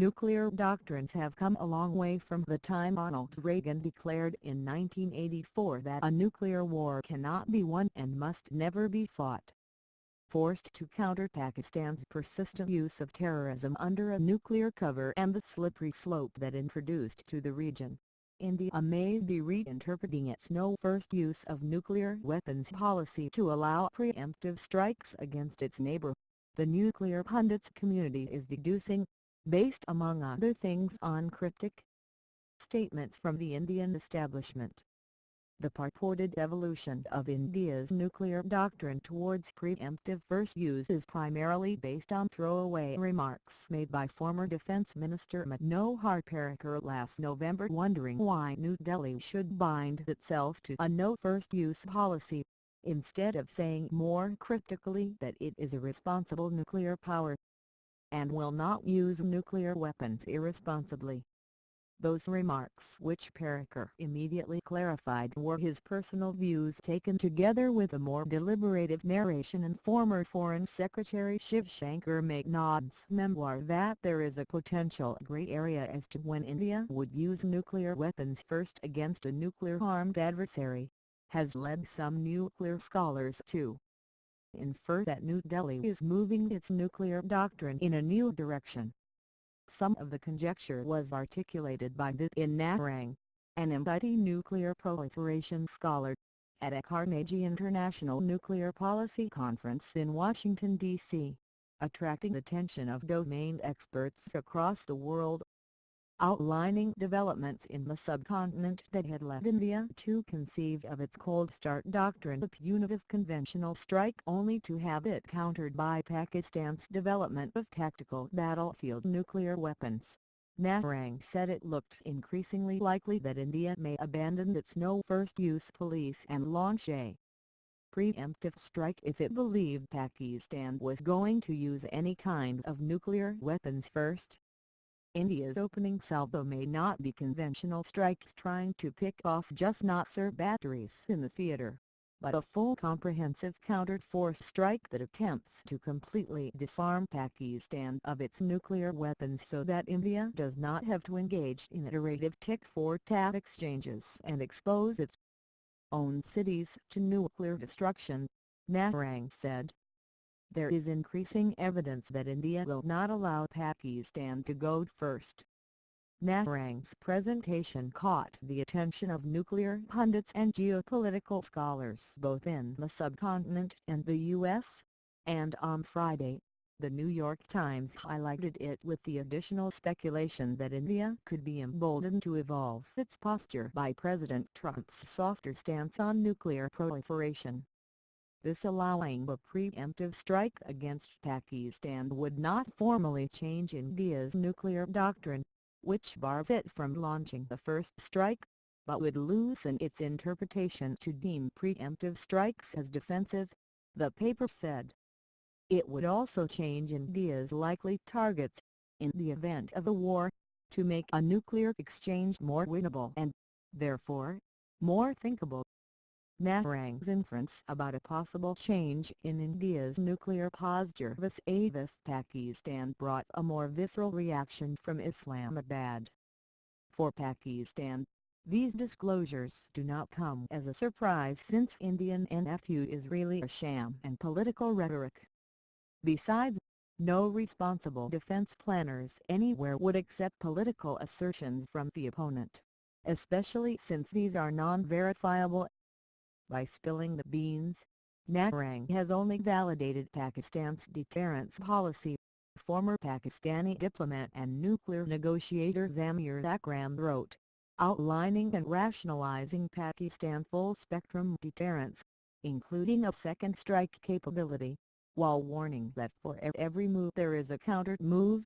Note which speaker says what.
Speaker 1: Nuclear doctrines have come a long way from the time Ronald Reagan declared in 1984 that a nuclear war cannot be won and must never be fought. Forced to counter Pakistan's persistent use of terrorism under a nuclear cover and the slippery slope that introduced to the region, India may be reinterpreting its no first use of nuclear weapons policy to allow preemptive strikes against its neighbor, the nuclear pundits community is deducing, based among other things on cryptic statements from the Indian establishment. The purported evolution of India's nuclear doctrine towards preemptive first use is primarily based on throwaway remarks made by former Defence Minister Manohar Parrikar last November, wondering why New Delhi should bind itself to a no-first-use policy, instead of saying more cryptically that it is a responsible nuclear power and will not use nuclear weapons irresponsibly. Those remarks, which Parrikar immediately clarified were his personal views taken together with a more deliberative narration in former Foreign Secretary Shiv Shankar Meghnad's memoir that there is a potential grey area as to when India would use nuclear weapons first against a nuclear-armed adversary, has led some nuclear scholars to infer that New Delhi is moving its nuclear doctrine in a new direction. Some of the conjecture was articulated by Vipin Narang, an MIT nuclear proliferation scholar, at a Carnegie International Nuclear Policy Conference in Washington, D.C., attracting attention of domain experts across the world, outlining developments in the subcontinent that had led India to conceive of its cold start doctrine, a punitive conventional strike, only to have it countered by Pakistan's development of tactical battlefield nuclear weapons. Narang said it looked increasingly likely that India may abandon its no-first-use policy and launch a preemptive strike if it believed Pakistan was going to use any kind of nuclear weapons first. India's opening salvo may not be conventional strikes trying to pick off just not-sir batteries in the theater, but a full comprehensive counter-force strike that attempts to completely disarm Pakistan of its nuclear weapons so that India does not have to engage in iterative tit-for-tat exchanges and expose its own cities to nuclear destruction, Narang said. There is increasing evidence that India will not allow Pakistan to go first. Narang's presentation caught the attention of nuclear pundits and geopolitical scholars both in the subcontinent and the U.S., and on Friday, the New York Times highlighted it with the additional speculation that India could be emboldened to evolve its posture by President Trump's softer stance on nuclear proliferation. This allowing a preemptive strike against Pakistan would not formally change India's nuclear doctrine, which bars it from launching the first strike, but would loosen its interpretation to deem preemptive strikes as defensive, the paper said. It would also change India's likely targets, in the event of a war, to make a nuclear exchange more winnable and, therefore, more thinkable. Narang's inference about a possible change in India's nuclear posture vis-a-vis Pakistan brought a more visceral reaction from Islamabad. For Pakistan, these disclosures do not come as a surprise since Indian NFU is really a sham and political rhetoric. Besides, no responsible defense planners anywhere would accept political assertions from the opponent, especially since these are non-verifiable. By spilling the beans, Narang has only validated Pakistan's deterrence policy, former Pakistani diplomat and nuclear negotiator Zamir Akram wrote, outlining and rationalizing Pakistan's full-spectrum deterrence, including a second strike capability, while warning that for every move there is a counter-move.